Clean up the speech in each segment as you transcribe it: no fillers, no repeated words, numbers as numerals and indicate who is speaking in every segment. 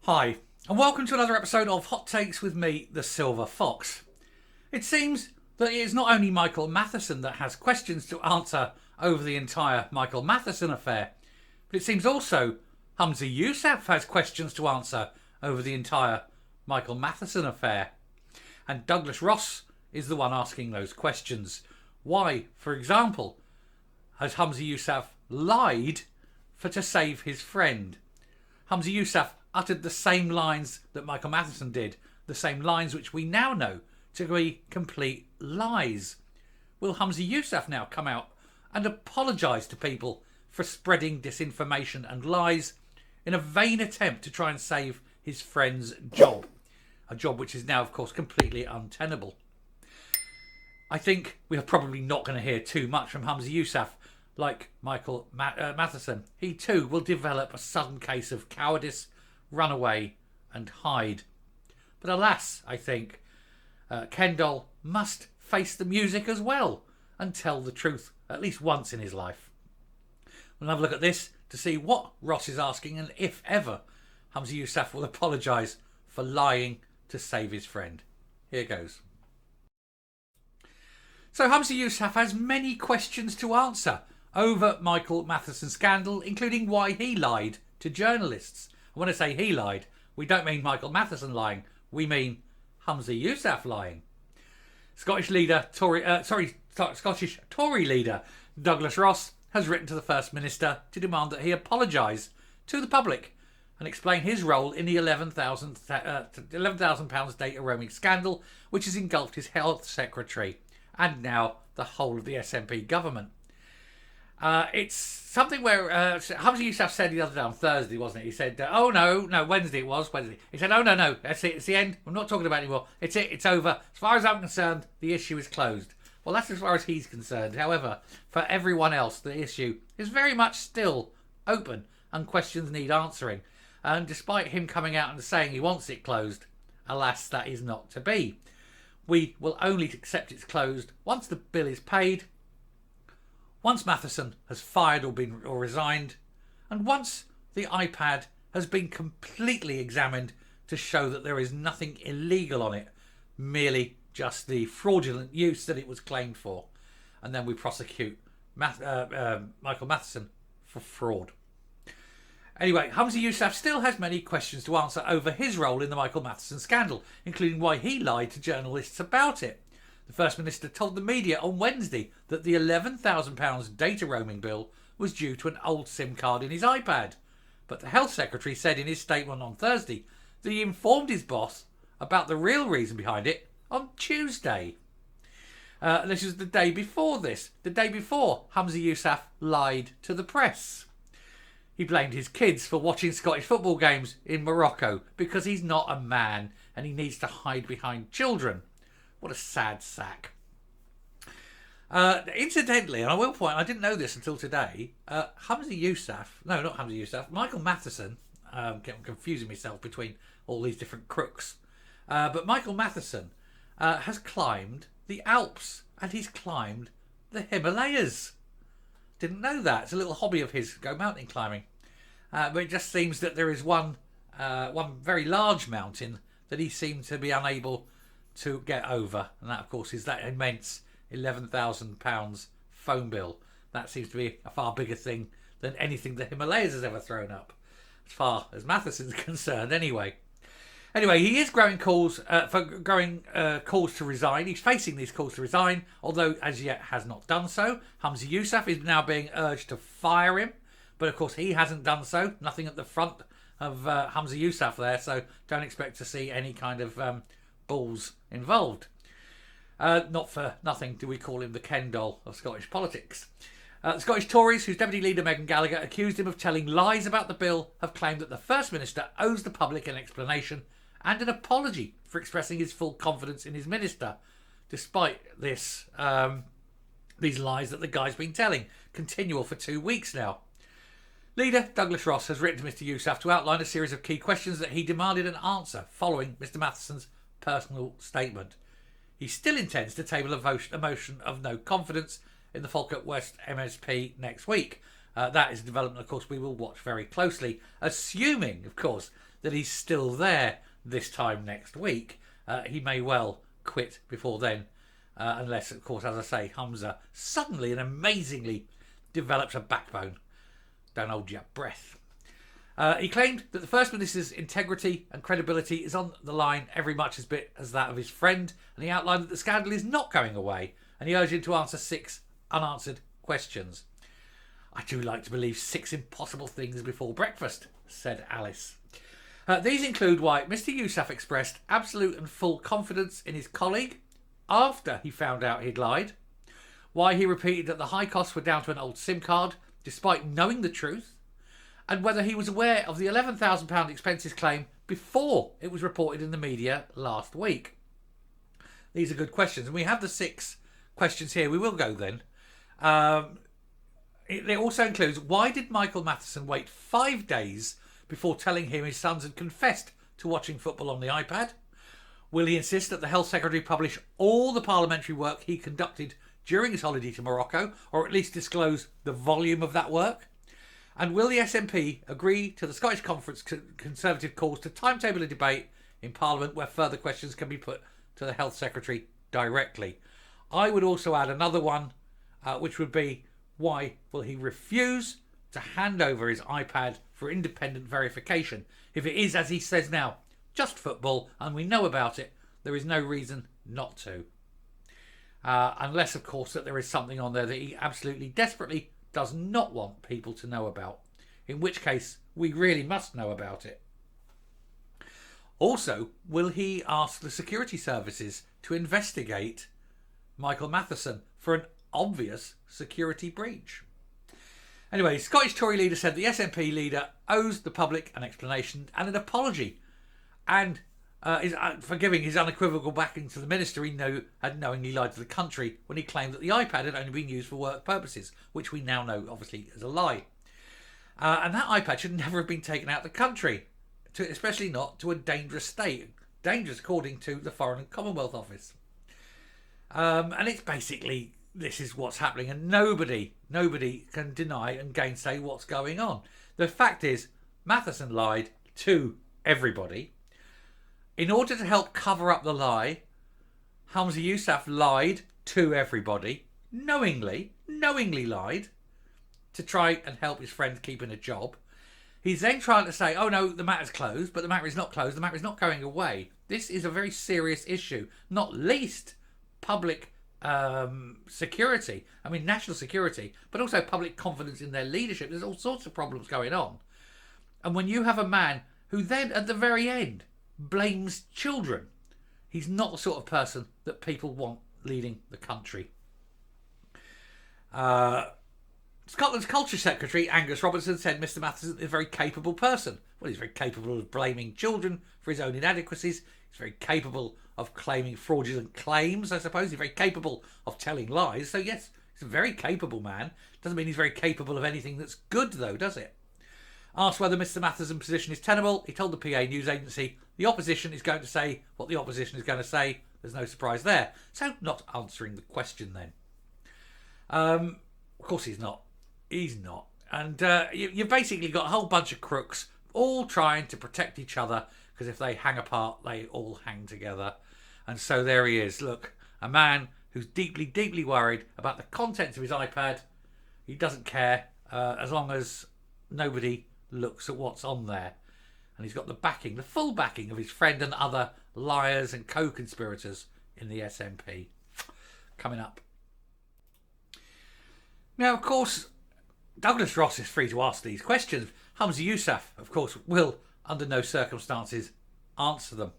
Speaker 1: Hi, and welcome to another episode of Hot Takes with me, the Silver Fox. It seems that it is not only Michael Matheson that has questions to answer over the entire Michael Matheson affair, but it seems also Humza Yousaf has questions to answer over the entire Michael Matheson affair. And Douglas Ross is the one asking those questions. Why, for example, has Humza Yousaf lied to save his friend? Humza Yousaf uttered the same lines that Michael Matheson did, the same lines which we now know to be complete lies. Will Humza Yousaf now come out and apologise to people for spreading disinformation and lies in a vain attempt to try and save his friend's job? A job which is now, of course, completely untenable. I think we are probably not going to hear too much from Humza Yousaf. Like Michael Matheson, he too will develop a sudden case of cowardice, run away and hide. But alas, I think, Kendall must face the music as well and tell the truth at least once in his life. We'll have a look at this to see what Ross is asking and if ever Humza Yousaf will apologise for lying to save his friend. Here goes. So Humza Yousaf has many questions to answer over Michael Matheson's scandal, including why he lied to journalists. When I say he lied, we don't mean Michael Matheson lying, we mean Humza Yousaf lying. Scottish Tory leader Douglas Ross has written to the First Minister to demand that he apologise to the public and explain his role in the £11,000 data roaming scandal, which has engulfed his health secretary and now the whole of the SNP government. It's something where Humza Yousaf said the other day on Thursday, wasn't it? He said, Wednesday it was. Wednesday. He said, no, that's it. It's the end. I'm not talking about it anymore. It's it. It's over. As far as I'm concerned, the issue is closed. Well, that's as far as he's concerned. However, for everyone else, the issue is very much still open and questions need answering. And despite him coming out and saying he wants it closed, alas, that is not to be. We will only accept it's closed once the bill is paid, once Matheson has fired or resigned, and once the iPad has been completely examined to show that there is nothing illegal on it, merely just the fraudulent use that it was claimed for. And then we prosecute Michael Matheson for fraud. Anyway, Humza Yousaf still has many questions to answer over his role in the Michael Matheson scandal, including why he lied to journalists about it. The First Minister told the media on Wednesday that the £11,000 data roaming bill was due to an old SIM card in his iPad. But the Health Secretary said in his statement on Thursday that he informed his boss about the real reason behind it on Tuesday. This was the day before this. The day before Humza Yousaf lied to the press. He blamed his kids for watching Scottish football games in Morocco because he's not a man and he needs to hide behind children. What a sad sack. Incidentally, and I will point, I didn't know this until today, Michael Matheson, I'm confusing myself between all these different crooks, but Michael Matheson has climbed the Alps and he's climbed the Himalayas. Didn't know that. It's a little hobby of his, go mountain climbing. But it just seems that there is one very large mountain that he seemed to be unable to get over, and that of course is that immense £11,000 phone bill. That seems to be a far bigger thing than anything the Himalayas has ever thrown up, as far as Matheson's concerned anyway. He is growing calls calls to resign. He's facing these calls to resign, although as yet has not done so. Humza Yousaf is now being urged to fire him, but of course he hasn't done so. Nothing at the front of Humza Yousaf there, so don't expect to see any kind of balls involved. Not for nothing do we call him the Ken doll of Scottish politics. The Scottish Tories, whose Deputy Leader Megan Gallagher accused him of telling lies about the bill, have claimed that the First Minister owes the public an explanation and an apology for expressing his full confidence in his minister, despite this these lies that the guy's been telling, continual for 2 weeks now. Leader Douglas Ross has written to Mr Yousaf to outline a series of key questions that he demanded an answer following Mr Matheson's personal statement. He still intends to table a motion of no confidence in the Falkirk West MSP next week. That is a development, of course, we will watch very closely, assuming, of course, that he's still there this time next week. He may well quit before then, unless, of course, as I say, Humza suddenly and amazingly develops a backbone. Don't hold your breath. He claimed that the First Minister's integrity and credibility is on the line every much as bit as that of his friend, and he outlined that the scandal is not going away, and he urged him to answer 6 unanswered questions. I do like to believe 6 impossible things before breakfast, said Alice. These include why Mr. Yousaf expressed absolute and full confidence in his colleague after he found out he'd lied, why he repeated that the high costs were down to an old SIM card despite knowing the truth, and whether he was aware of the £11,000 expenses claim before it was reported in the media last week. These are good questions, and we have the 6 questions here. We will go then. It also includes, why did Michael Matheson wait 5 days before telling him his sons had confessed to watching football on the iPad? Will he insist that the Health Secretary publish all the parliamentary work he conducted during his holiday to Morocco, or at least disclose the volume of that work? And will the SNP agree to the Scottish Conference Conservative calls to timetable a debate in Parliament where further questions can be put to the Health Secretary directly? I would also add another one, which would be, why will he refuse to hand over his iPad for independent verification? If it is, as he says now, just football and we know about it, there is no reason not to. Unless, of course, that there is something on there that he absolutely desperately does not want people to know about, in which case we really must know about it. Also, will he ask the security services to investigate Michael Matheson for an obvious security breach? Anyway, Scottish Tory leader said the SNP leader owes the public an explanation and an apology, and for giving his unequivocal backing to the minister he had knowingly lied to the country when he claimed that the iPad had only been used for work purposes, which we now know obviously is a lie. And that iPad should never have been taken out of the country, especially not to a dangerous state. Dangerous according to the Foreign and Commonwealth Office. And it's basically, this is what's happening, and nobody can deny and gainsay what's going on. The fact is, Matheson lied to everybody. In order to help cover up the lie, Humza Yousaf lied to everybody, knowingly lied, to try and help his friend keeping a job. He's then trying to say, oh no, the matter's closed, but the matter is not closed, the matter is not going away. This is a very serious issue, not least public security, national security, but also public confidence in their leadership. There's all sorts of problems going on. And when you have a man who then, at the very end, blames children, he's not the sort of person that people want leading the country. Scotland's Culture Secretary, Angus Robertson, said Mr Matheson is a very capable person. Well, he's very capable of blaming children for his own inadequacies. He's very capable of claiming fraudulent claims, I suppose. He's very capable of telling lies. So, yes, he's a very capable man. Doesn't mean he's very capable of anything that's good, though, does it? Asked whether Mr Matheson's position is tenable, he told the PA news agency the opposition is going to say what the opposition is going to say. There's no surprise there. So, not answering the question then. Of course he's not. He's not. And you've basically got a whole bunch of crooks all trying to protect each other, because if they hang apart, they all hang together. And so there he is. Look, a man who's deeply, deeply worried about the contents of his iPad. He doesn't care as long as nobody looks at what's on there. And he's got the backing, the full backing of his friend and other liars and co-conspirators in the SNP. Coming up. Now, of course, Douglas Ross is free to ask these questions. Humza Yousaf, of course, will under no circumstances answer them.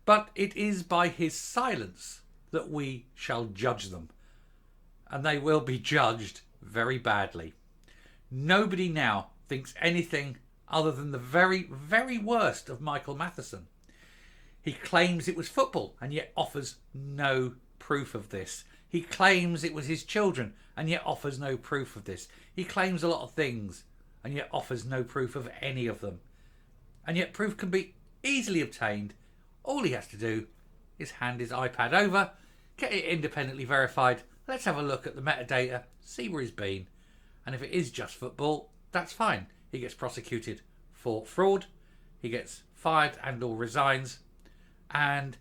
Speaker 1: But it is by his silence that we shall judge them. And they will be judged very badly. Nobody now thinks anything other than the very, very worst of Michael Matheson. He claims it was football and yet offers no proof of this. He claims it was his children and yet offers no proof of this. He claims a lot of things and yet offers no proof of any of them. And yet proof can be easily obtained. All he has to do is hand his iPad over, get it independently verified. Let's have a look at the metadata, see where he's been. And if it is just football, that's fine. He gets prosecuted for fraud. he gets fired and or resigns, and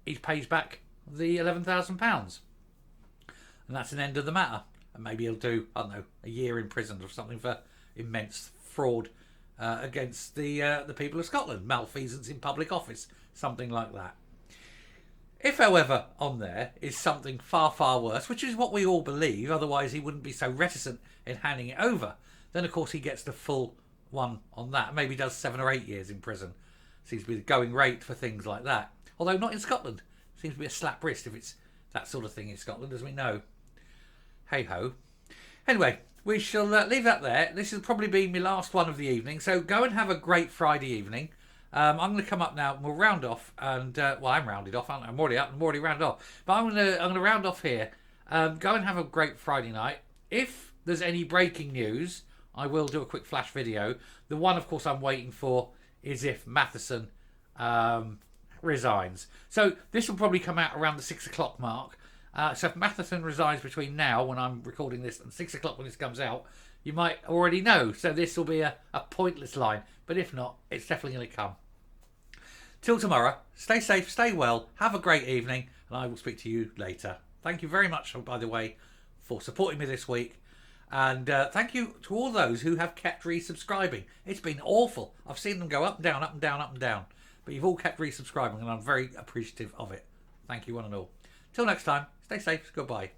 Speaker 1: he pays back the £11,000. And that's an end of the matter. And maybe he'll do, I don't know, a year in prison or something for immense fraud against the people of Scotland. Malfeasance in public office, something like that. If, however, on there is something far, far worse, which is what we all believe, otherwise he wouldn't be so reticent in handing it over, then of course he gets the full one on that. Maybe does 7 or 8 years in prison. Seems to be the going rate for things like that. Although not in Scotland. Seems to be a slap wrist if it's that sort of thing in Scotland, as we know. Hey ho. Anyway, we shall leave that there. This will probably be my last one of the evening, so go and have a great Friday evening. I'm going to come up now and we'll round off. And well, I'm rounded off, aren't I? I'm already up. I'm already rounded off. But I'm going to round off here. Go and have a great Friday night. If there's any breaking news, I will do a quick flash video. The one, of course, I'm waiting for is if Matheson resigns. So this will probably come out around the 6 o'clock mark. So if Matheson resigns between now, when I'm recording this, and 6 o'clock when this comes out, you might already know. So this will be a pointless line. But if not, it's definitely going to come. Till tomorrow, stay safe, stay well, have a great evening, and I will speak to you later. Thank you very much, by the way, for supporting me this week. And thank you to all those who have kept resubscribing. It's been awful. I've seen them go up and down, up and down, up and down. But you've all kept resubscribing, and I'm very appreciative of it. Thank you one and all. Till next time, stay safe. Goodbye.